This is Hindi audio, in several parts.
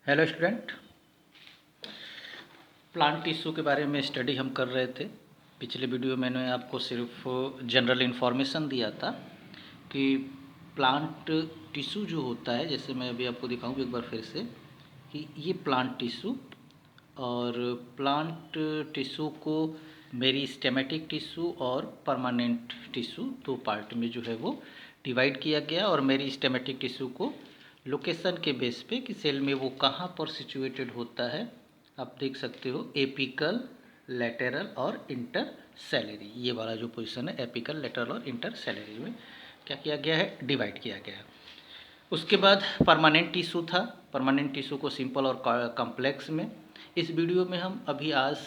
Hello student. प्लांट टिश्यू के बारे में स्टडी हम कर रहे थे। पिछले वीडियो में मैंने आपको सिर्फ जनरल इन्फॉर्मेशन दिया था कि प्लांट टिश्यू जो होता है, जैसे मैं अभी आपको दिखाऊँ एक बार फिर से कि ये प्लांट टिश्यू और प्लांट टिश्यू को मेरिस्टेमेटिक टिश्यू और परमानेंट टिश्यू दो पार्ट में जो है वो डिवाइड किया गया। और मेरिस्टेमेटिक टिश्यू को लोकेशन के बेस पे कि सेल में वो कहाँ पर सिचुएटेड होता है आप देख सकते हो, एपिकल, लेटरल और इंटरसेलरी। ये वाला जो पोजीशन है एपिकल, लेटरल और इंटरसेलरी में क्या किया गया है, डिवाइड किया गया है। उसके बाद परमानेंट टिश्यू था। परमानेंट टिश्यू को सिंपल और कॉम्प्लेक्स में। इस वीडियो में हम अभी आज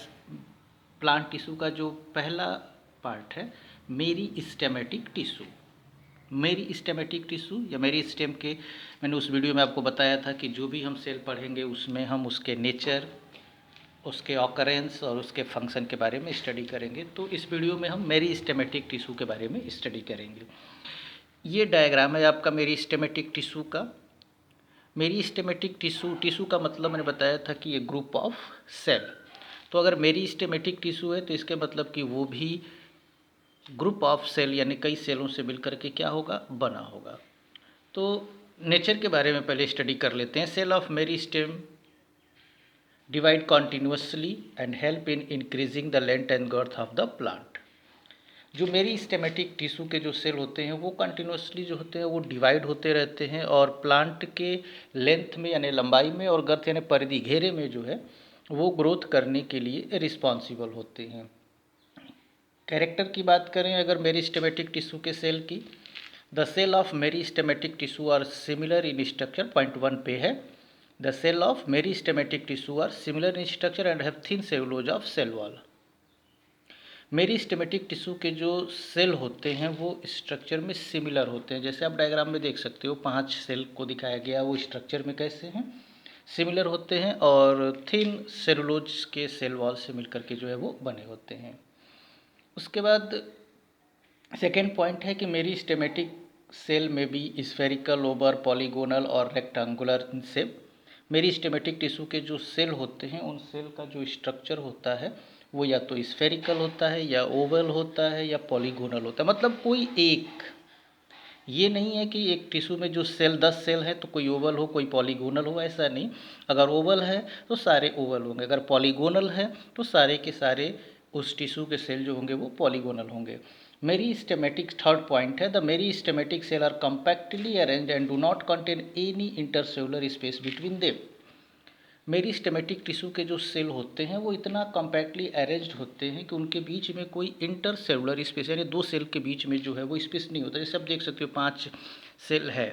प्लांट टिश्यू का जो पहला पार्ट है मेरिस्टेमेटिक टिश्यू। मेरिस्टेमेटिक टिश्यू या मेरिस्टेम के मैंने उस वीडियो में आपको बताया था कि जो भी हम सेल पढ़ेंगे उसमें हम उसके नेचर, उसके ऑकरेंस और उसके फंक्शन के बारे में स्टडी करेंगे। तो इस वीडियो में हम मेरिस्टेमेटिक टिश्यू के बारे में स्टडी करेंगे। ये डायग्राम है आपका मेरिस्टेमेटिक टिश्यू का। मेरिस्टेमेटिक टिश्यू का मतलब मैंने बताया था कि ये ग्रुप ऑफ सेल। तो अगर मेरिस्टेमेटिक टिश्यू है तो इसके मतलब कि वो भी ग्रुप ऑफ सेल यानी कई सेलों से मिलकर के क्या होगा, बना होगा। तो नेचर के बारे में पहले स्टडी कर लेते हैं। Cell of meristem divide continuously and help in increasing the length and girth of the plant. जो मेरिस्टेमेटिक टिश्यू के जो सेल होते हैं वो कंटिन्यूसली जो होते हैं वो डिवाइड होते रहते हैं और प्लांट के लेंथ में यानी लंबाई में और गर्थ यानी परिधि घेरे में जो है वो ग्रोथ करने के लिए रिस्पॉन्सिबल होते हैं। कैरेक्टर की बात करें अगर मेरिस्टेमेटिक टिश्यू के सेल की, the cell of meristematic tissue are similar in structure, point 1 पे है। The cell of meristematic tissue are similar in structure and have thin cellulose of cell wall. Meristematic tissue के जो सेल होते हैं वो स्ट्रक्चर में सिमिलर होते हैं। जैसे आप डायग्राम में देख सकते हो 5 सेल को दिखाया गया, वो स्ट्रक्चर में कैसे हैं, सिमिलर होते हैं और थिन सेलुलोज के सेल वॉल से मिलकर के जो है वो बने होते हैं। उसके बाद सेकेंड पॉइंट है कि मेरिस्टेमेटिक सेल में भी स्फेरिकल, ओवर, पॉलीगोनल और रेक्टेंगुलर शेप। मेरिस्टेमेटिक टिश्यू के जो सेल होते हैं उन सेल का जो स्ट्रक्चर होता है वो या तो स्फेरिकल होता है या ओवल होता है या पॉलीगोनल होता है। मतलब कोई एक, ये नहीं है कि एक टिश्यू में जो सेल 10 सेल है तो कोई ओवल हो कोई पॉलीगोनल हो, ऐसा नहीं। अगर ओवल है तो सारे ओवल होंगे, अगर पॉलीगोनल है तो सारे के सारे उस टिश्यू के सेल जो होंगे वो पॉलीगोनल होंगे। मेरिस्टेमेटिक थर्ड पॉइंट है, the meristematic cell are compactly arranged and do not contain any intercellular space between them. Meristematic tissue के जो सेल होते हैं वो इतना कॉम्पैक्टली अरेंज्ड होते हैं कि उनके बीच में कोई इंटरसेलुलर स्पेस यानी दो सेल के बीच में जो है वो स्पेस नहीं होता। जैसे आप देख सकते हो 5 सेल है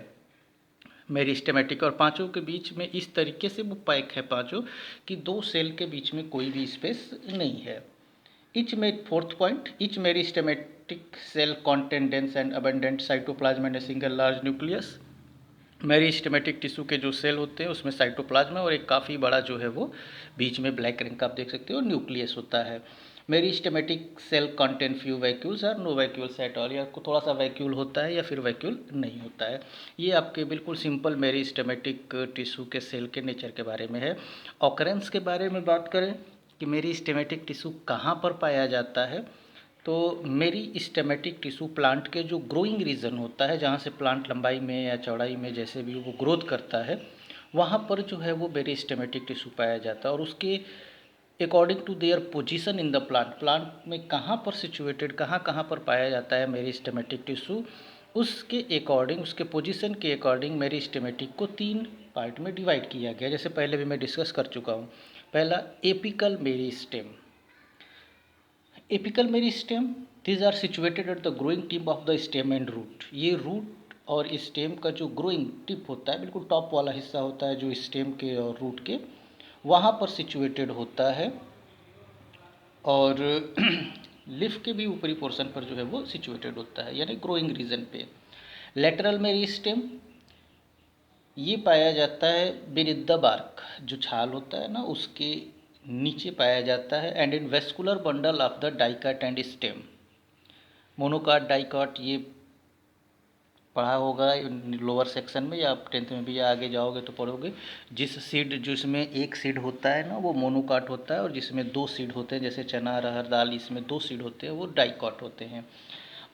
मेरिस्टेमेटिक और पांचों के बीच में इस तरीके से वो पैक है पांचों कि दो सेल के बीच में कोई भी स्पेस नहीं है। इच में fourth point, each meristematic cell contain dense and abundant cytoplasm and a single large nucleus। Meristematic tissue के जो सेल होते हैं उसमें साइटोप्लाज्म और एक काफ़ी बड़ा जो है वो बीच में ब्लैक रिंग का आप देख सकते हो न्यूक्लियस होता है। Meristematic cell contain few vacuoles और नो वैक्यूल्स एट ऑल, या थोड़ा सा वैक्यूल होता है या फिर वैक्यूल नहीं होता है। ये आपके बिल्कुल सिंपल मेरिस्टेमेटिक टिश्यू के सेल के नेचर के बारे में है। ऑकरेंस के बारे में बात करें कि मेरिस्टेमेटिक टिश्यू कहाँ पर पाया जाता है, तो मेरिस्टेमेटिक टिश्यू प्लांट के जो ग्रोइंग रीजन होता है जहाँ से प्लांट लंबाई में या चौड़ाई में जैसे भी वो ग्रोथ करता है वहाँ पर जो है वो मेरिस्टेमेटिक टिश्यू पाया जाता है। और उसके according to their position in the plant, plant में कहाँ पर सिचुएटेड, कहाँ कहाँ पर पाया जाता है मेरिस्टेमेटिक टिश्यू, उसके अकॉर्डिंग, उसके पोजीशन के अकॉर्डिंग मेरिस्टेमेटिक को 3 पार्ट में डिवाइड किया गया। जैसे पहले भी मैं डिस्कस कर चुका हूँ। पहला apical meristem. Apical meristem, these are situated at the growing tip of the stem and root. ये रूट और स्टेम का जो ग्रोइंग टिप होता है, बिल्कुल टॉप वाला हिस्सा होता है जो स्टेम के और रूट के, वहाँ पर सिचुएटेड होता है। और लिफ के भी ऊपरी पोर्शन पर जो है वो सिचुएटेड होता है यानी ग्रोइंग रीजन पे। लेटरल मेरिस्टेम ये पाया जाता है beneath द बार्क, जो छाल होता है ना उसके नीचे पाया जाता है। And in vascular bundle of the dicot and stem. Monocot, dicot ये पढ़ा होगा लोअर सेक्शन में, या आप 10th में भी आगे जाओगे तो पढ़ोगे। जिसमें एक सीड होता है ना वो मोनोकाट होता है, और जिसमें 2 सीड होते हैं जैसे चना, अरहर, दाल, इसमें 2 सीड होते हैं वो डाइकॉट होते हैं।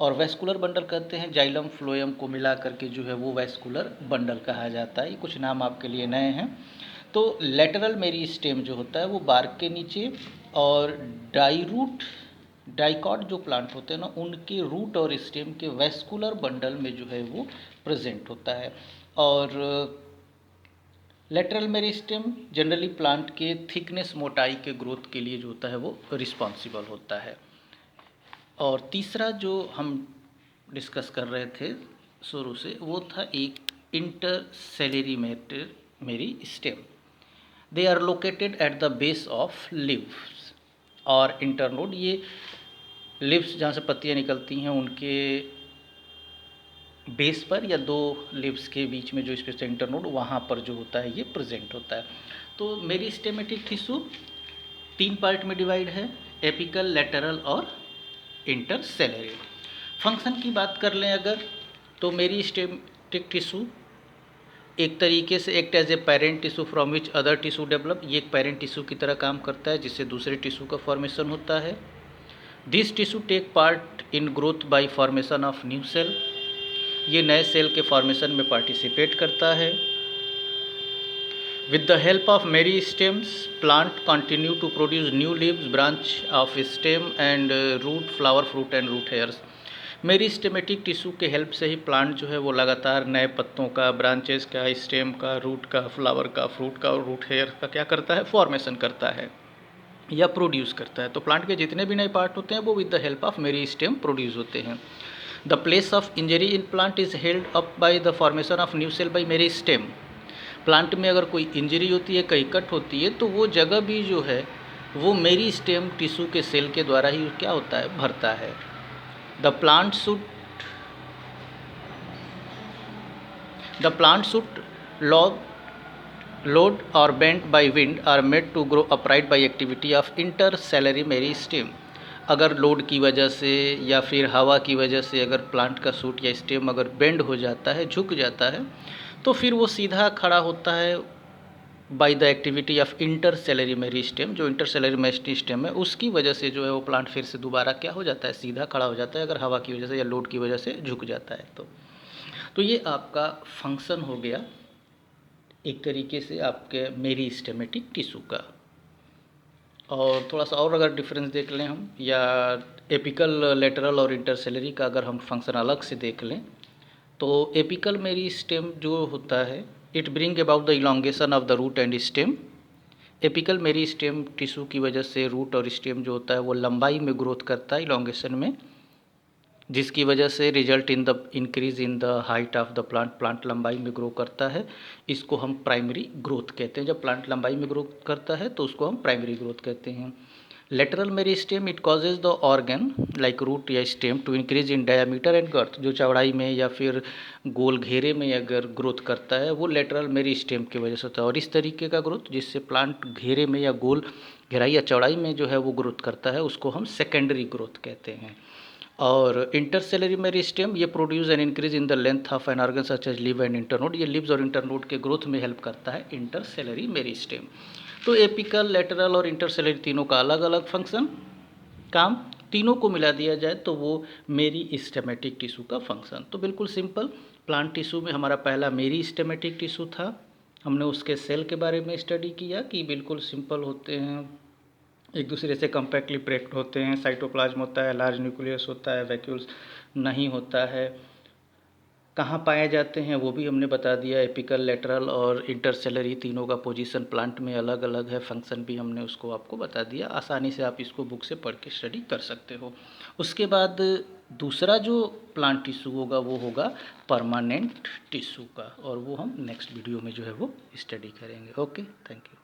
और वैस्कुलर बंडल कहते हैं जाइलम फ्लोएम को मिला करके जो है वो वैस्कुलर बंडल कहा जाता है। ये कुछ नाम आपके लिए नए हैं। तो लेटरल मेरिस्टेम जो होता है वो बार्क के नीचे, और डाइकॉट जो प्लांट होते हैं ना उनके रूट और स्टेम के वैस्कुलर बंडल में जो है वो प्रेजेंट होता है। और लेटरल मेरिस्टेम जनरली प्लांट के थिकनेस, मोटाई के ग्रोथ के लिए जो होता है वो रिस्पॉन्सिबल होता है। और तीसरा जो हम डिस्कस कर रहे थे शुरू से वो था एक intercalary meristem. They are located at the base of leaves और इंटरनोड। ये लीव्स जहाँ से पत्तियाँ निकलती हैं उनके बेस पर या 2 लीव्स के बीच में जो स्पेस इंटरनोड वहाँ पर जो होता है ये प्रेजेंट होता है। तो मेरिस्टेमेटिक टिश्यू 3 पार्ट में डिवाइड है, एपिकल, लेटरल और इंटरसेलरी। फंक्शन की बात कर लें अगर, तो मेरिस्टेमेटिक टिश्यू एक तरीके से act as a parent tissue from which other tissue develop. ये एक पेरेंट टिश्यू की तरह काम करता है जिससे दूसरे टिश्यू का फॉर्मेशन होता है। This tissue take part in growth by formation of new cell. ये नए सेल के फॉर्मेशन में पार्टिसिपेट करता है। With the help of meristems plant continue to produce new leaves, branch of stem and root, flower, fruit and root hairs. Meristematic tissue के हेल्प से ही प्लांट जो है वो लगातार नए पत्तों का, ब्रांचेस का, स्टेम का, रूट का, फ्लावर का, फ्रूट का और रूट हेयर का क्या करता है, फॉर्मेशन करता है या प्रोड्यूस करता है। तो प्लांट के जितने भी नए पार्ट होते हैं वो with the help of meristem produce होते हैं। The place of injury in plant is healed up by the formation of new cell by meristem. Plant में अगर कोई इंजरी होती है, कहीं कट होती है, तो वो जगह भी जो है वो मेरिस्टेम टिश्यू के सेल के द्वारा ही क्या होता है, भरता है। The plant should load or bent by wind are made to grow upright by activity of intercellary meristem। अगर लोड की वजह से या फिर हवा की वजह से अगर प्लांट का सूट या स्टेम अगर बेंड हो जाता है, झुक जाता है, तो फिर वो सीधा खड़ा होता है by the activity of intercalary meristem. जो इंटरसेलरी मेरिस्टेम है उसकी वजह से जो है वो प्लांट फिर से दोबारा क्या हो जाता है, सीधा खड़ा हो जाता है, अगर हवा की वजह से या लोड की वजह से झुक जाता है तो ये आपका फंक्शन हो गया एक तरीके से आपके मेरिस्टेमेटिक टिश्यू का। और थोड़ा सा और अगर डिफरेंस देख लें हम, या एपिकल, लेटरल और इंटरसेलरी का अगर हम फंक्शन अलग से देख लें, तो एपिकल मेरिस्टेम जो होता है it bring about the elongation of the root and stem. Apical meristem tissue की वजह से रूट और स्टेम जो होता है वो लंबाई में ग्रोथ करता है, इलोंगेशन में, जिसकी वजह से result in the increase in the height of the plant लंबाई में ग्रो करता है। इसको हम प्राइमरी ग्रोथ कहते हैं। जब प्लांट लंबाई में ग्रो करता है तो उसको हम प्राइमरी ग्रोथ कहते हैं। Lateral meristem it causes the organ like root या stem to increase in diameter and girth. जो चौड़ाई में या फिर गोल घेरे में अगर ग्रोथ करता है वो लेटरल मेरिस्टेम की वजह से होता है। और इस तरीके का ग्रोथ जिससे प्लांट घेरे में या गोल गहराई या चौड़ाई में जो है वो ग्रोथ करता है उसको हम सेकेंडरी ग्रोथ कहते हैं। और इंटरसेलरी मेरिस्टेम ये produce and increase in the length of an organ such as leaf and internode. ये लिव्स और इंटरनोड के ग्रोथ में हेल्प करता है इंटरसेलरी मेरिस्टेम। तो एपिकल, लेटरल और इंटरसेलरी तीनों का अलग अलग फंक्शन, काम, तीनों को मिला दिया जाए तो वो मेरिस्टेमेटिक टिश्यू का फंक्शन। तो बिल्कुल सिंपल, प्लांट टिश्यू में हमारा पहला मेरिस्टेमेटिक टिश्यू था। हमने उसके सेल के बारे में स्टडी किया कि बिल्कुल सिंपल होते हैं, एक दूसरे से कम्पैक्टली पैक्ड होते हैं, साइटोप्लाज्म होता है, लार्ज न्यूक्लियस होता है, वैक्यूल्स नहीं होता है। कहाँ पाए जाते हैं वो भी हमने बता दिया। एपिकल, लेटरल और इंटरसेलरी तीनों का पोजीशन प्लांट में अलग अलग है, फंक्शन भी हमने उसको आपको बता दिया। आसानी से आप इसको बुक से पढ़ के स्टडी कर सकते हो। उसके बाद दूसरा जो प्लांट टिश्यू होगा वो होगा परमानेंट टिश्यू का, और वो हम नेक्स्ट वीडियो में जो है वो स्टडी करेंगे। Okay, thank you.